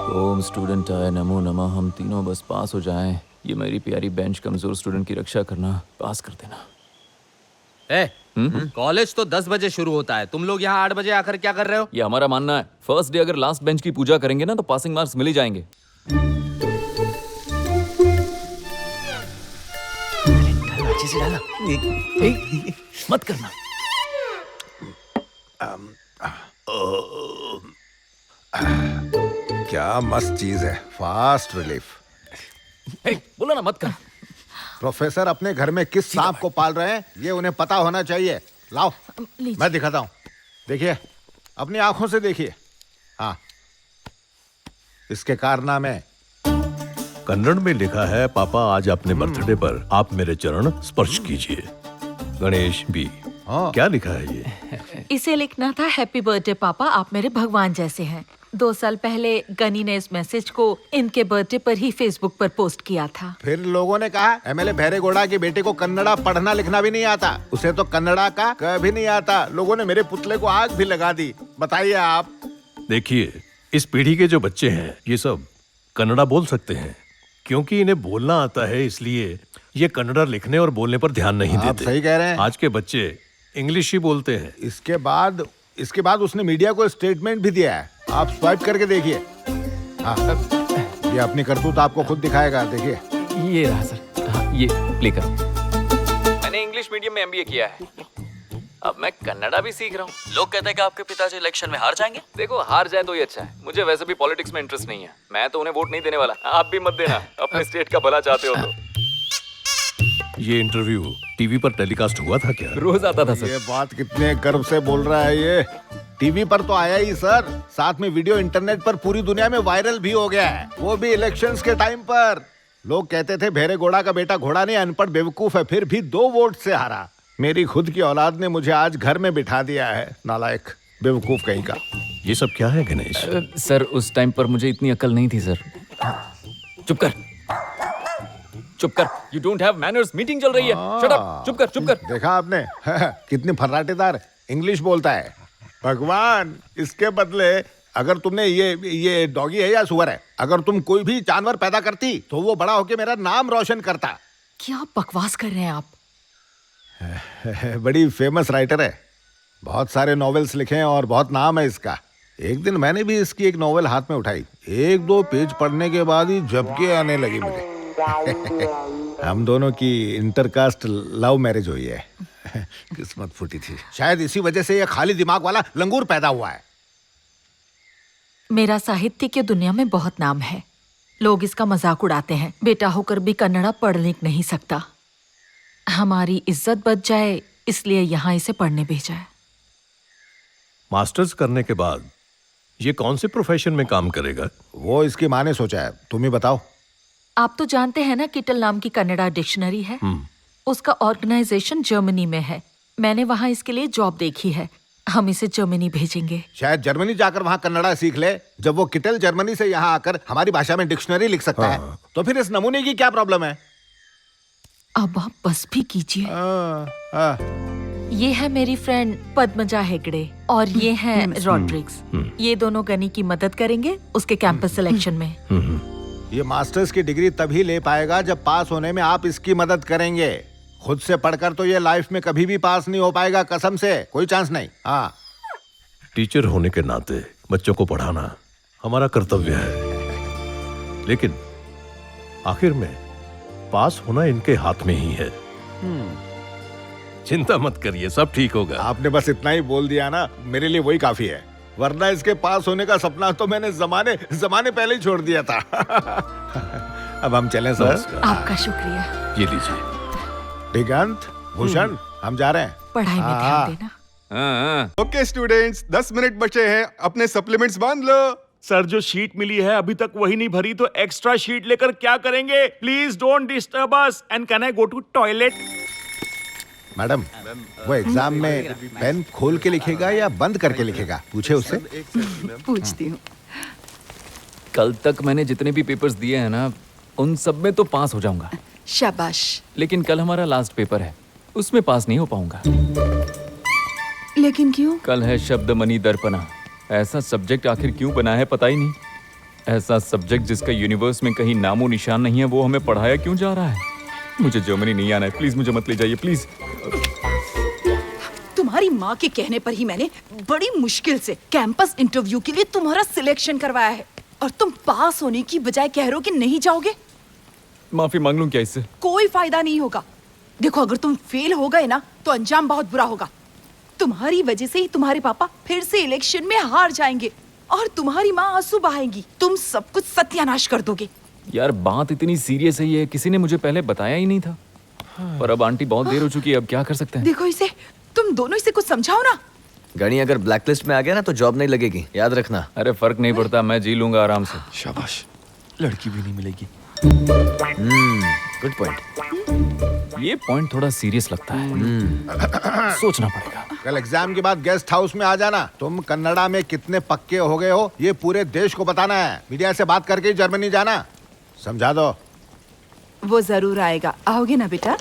ओम student आय नमो नमः। हम तीनों बस पास हो जाएं। ये मेरी प्यारी बेंच कमजोर स्टूडेंट की रक्षा करना, पास कर देना। कॉलेज तो 10 बजे शुरू होता है, तुम लोग यहाँ 8 बजे आकर क्या कर रहे हो? ये हमारा मानना है, फर्स्ट डे अगर लास्ट बेंच की पूजा करेंगे ना तो पासिंग मार्क्स मिल ही जाएंगे। अच्छे से डाला। मत करना। क्या मस्त चीज है, फास्ट रिलीफ। बोला ना मत कर। प्रोफेसर अपने घर में किस सांप को पाल रहे हैं ये उन्हें पता होना चाहिए। लाओ मैं दिखाता हूँ, देखिए अपनी आंखों से देखिए। हाँ, इसके कारनामे। कन्नड़ में लिखा है, पापा आज अपने बर्थडे पर आप मेरे चरण स्पर्श कीजिए। गणेश बी। हाँ। क्या लिखा है ये? इसे लिखना था हैप्पी बर्थडे पापा, आप मेरे भगवान जैसे हैं। 2 साल पहले गनी ने इस मैसेज को इनके बर्थडे पर ही फेसबुक पर पोस्ट किया था। फिर लोगों ने कहा एमएलए भैरेगौड़ा की बेटे को कन्नड़ा पढ़ना लिखना भी नहीं आता, उसे तो कन्नड़ा का क भी नहीं आता। लोगों ने मेरे पुतले को आग भी लगा दी। बताइए आप। देखिए, इस पीढ़ी के जो बच्चे हैं ये सब कन्नड़ा बोल सकते हैं, क्योंकि इन्हें बोलना आता है, इसलिए ये कन्नड़ा लिखने और बोलने पर ध्यान नहीं आप देते। सही कह रहे हैं। आज के बच्चे इंग्लिश ही बोलते हैं। इसके बाद उसने मीडिया को स्टेटमेंट भी दिया है, आप स्वाइप करके देखिए। हाँ, ये अपनी करतूत आपको खुद दिखाएगा, देखिए। ये रहा सर। हाँ, ये प्ले कर। मैंने इंग्लिश मीडियम में एमबीए किया है, अब मैं कन्नड़ा भी सीख रहा हूँ। लोग कहते हैं कि आपके पिताजी इलेक्शन में हार जाएंगे। देखो, हार जाए तो ही अच्छा है। मुझे वैसे भी पॉलिटिक्स में इंटरेस्ट नहीं है, मैं तो उन्हें वोट नहीं देने वाला। आप भी मत देना, अपने स्टेट का भला चाहते हो तो। ये इंटरव्यू टीवी पर टेलीकास्ट हुआ था क्या? रोज आता था सर। ये बात कितने गर्व से बोल रहा है ये। टीवी पर तो आया ही सर, साथ में वीडियो इंटरनेट पर पूरी दुनिया में वायरल भी हो गया है, वो भी इलेक्शंस के टाइम पर। लोग कहते थे भैरेगौड़ा का बेटा घोड़ा नहीं अनपढ़ बेवकूफ है, फिर भी 2 वोट से हारा। मेरी खुद की औलाद ने मुझे आज घर में बिठा दिया है, नालायक बेवकूफ कहीं का। ये सब क्या है गणेश? सर उस टाइम पर मुझे इतनी अकल नहीं थी सर। चुप कर, चुप कर। You don't have manners. Meeting चल रही है। शट अप, चुप कर, चुप कर। देखा आपने कितनी फर्राटेदार इंग्लिश बोलता है। भगवान, इसके बदले अगर तुमने ये डॉगी है या सुअर है, अगर तुम कोई भी जानवर पैदा करती तो वो बड़ा होके मेरा नाम रोशन करता। क्या बकवास कर रहे हैं आप? बड़ी फेमस राइटर है, बहुत सारे नॉवेल्स लिखे हैं और बहुत नाम है इसका। एक दिन मैंने भी इसकी एक नॉवेल हाथ में उठाई, 1-2 पेज पढ़ने के बाद ही झपकी आने लगी मुझे। हम दोनों की इंटरकास्ट लव मैरिज हुई है। किस्मत फूटी थी, शायद इसी वजह से ये खाली दिमाग वाला लंगूर पैदा हुआ है। मेरा साहित्य की दुनिया में बहुत नाम है, लोग इसका मजाक उड़ाते हैं। बेटा होकर भी कन्नड़ा पढ़ लिख नहीं सकता। हमारी इज्जत बच जाए इसलिए यहाँ इसे पढ़ने भेजा है। मास्टर्स करने के बाद ये कौन से प्रोफेशन में काम करेगा? वो इसकी माँ ने सोचा है, तुम ही बताओ। आप तो जानते हैं ना, किटल नाम की कन्नड़ा डिक्शनरी है। उसका ऑर्गेनाइजेशन जर्मनी में है। मैंने वहाँ इसके लिए जॉब देखी है। हम इसे जर्मनी भेजेंगे। शायद जर्मनी जाकर वहाँ कन्नड़ा सीख ले। जब वो किटल जर्मनी से यहाँ आकर हमारी भाषा में डिक्शनरी लिख सकता है, तो फिर इस नमूने की क्या प्रॉब्लम है? अब आप बस भी कीजिए। ये है मेरी फ्रेंड पद्मजा हेगड़े और ये है रॉड्रिक्स। ये दोनों गनी की मदद करेंगे उसके कैंपस सिलेक्शन में। ये मास्टर्स की डिग्री तभी ले पाएगा जब पास होने में आप इसकी मदद करेंगे। खुद से पढ़कर तो ये लाइफ में कभी भी पास नहीं हो पाएगा, कसम से, कोई चांस नहीं। हाँ, टीचर होने के नाते बच्चों को पढ़ाना हमारा कर्तव्य है, लेकिन आखिर में पास होना इनके हाथ में ही है। चिंता मत करिए, सब ठीक होगा। आपने बस इतना ही बोल दिया ना, मेरे लिए वही काफी है, वरना इसके पास होने का सपना तो मैंने जमाने पहले ही छोड़ दिया था। अब हम चलें सर। आपका शुक्रिया। ये लीजिए। दिगंत, भूषण, हम जा रहे हैं। पढ़ाई में ध्यान देना। ओके स्टूडेंट्स, 10 मिनट बचे हैं, अपने सप्लीमेंट्स बांध लो। सर जो शीट मिली है अभी तक वही नहीं भरी, तो एक्स्ट्रा शीट लेकर क्या करेंगे? Please don't disturb us and can I go to toilet? Madam, वो एग्जाम में पेन खोल के लिखेगा या बंद करके लिखेगा, पूछे उससे। पूछती हूँ। कल तक मैंने जितने भी पेपर्स दिए हैं ना, उन सब में तो पास हो जाऊंगा। शाबाश। लेकिन कल हमारा लास्ट पेपर है, उसमें पास नहीं हो पाऊंगा। लेकिन क्यों? कल है शब्द मणि दर्पणा। ऐसा सब्जेक्ट आखिर क्यों बना है पता ही नहीं। ऐसा सब्जेक्ट जिसका यूनिवर्स में कहीं नामो निशान नहीं है वो हमें पढ़ाया क्यों जा रहा है? मुझे जर्मनी नहीं आना है, प्लीज मुझे मत ले जाइए प्लीज। तुम्हारी माँ के कहने पर ही मैंने बड़ी मुश्किल से कैंपस इंटरव्यू के लिए तुम्हारा सिलेक्शन करवाया है और तुम पास होने की बजाय कह रहे हो कि नहीं जाओगे। माफी मांग लूं क्या इससे? कोई फायदा नहीं होगा। देखो अगर तुम फेल हो गए ना तो अंजाम बहुत बुरा होगा। तुम्हारी वजह से ही तुम्हारे पापा फिर से इलेक्शन में हार जाएंगे और तुम्हारी माँ आंसू बहाएंगी। तुम सब कुछ सत्यानाश कर दोगे। यार बात इतनी सीरियस है, किसी ने मुझे पहले बताया ही नहीं था। पर अब आंटी बहुत देर हो चुकी है, अब क्या कर सकते हैं? देखो इसे, तुम दोनों इसे कुछ समझाओ ना। गणी अगर ब्लैकलिस्ट में आ गया ना तो जॉब नहीं लगेगी, याद रखना। अरे फर्क नहीं पड़ता, मैं जी लूंगा आराम से। शाबाश, लड़की भी नहीं मिलेगी। Good point. ये पॉइंट थोड़ा सीरियस लगता है, सोचना पड़ेगा। कल एग्जाम के बाद गेस्ट हाउस में आ जाना। तुम कन्नड़ा में कितने पक्के हो गए हो ये पूरे देश को बताना है। मीडिया से बात करके ही जर्मनी जाना, समझा दो। वो जरूर आएगा। आओगे ना बेटा?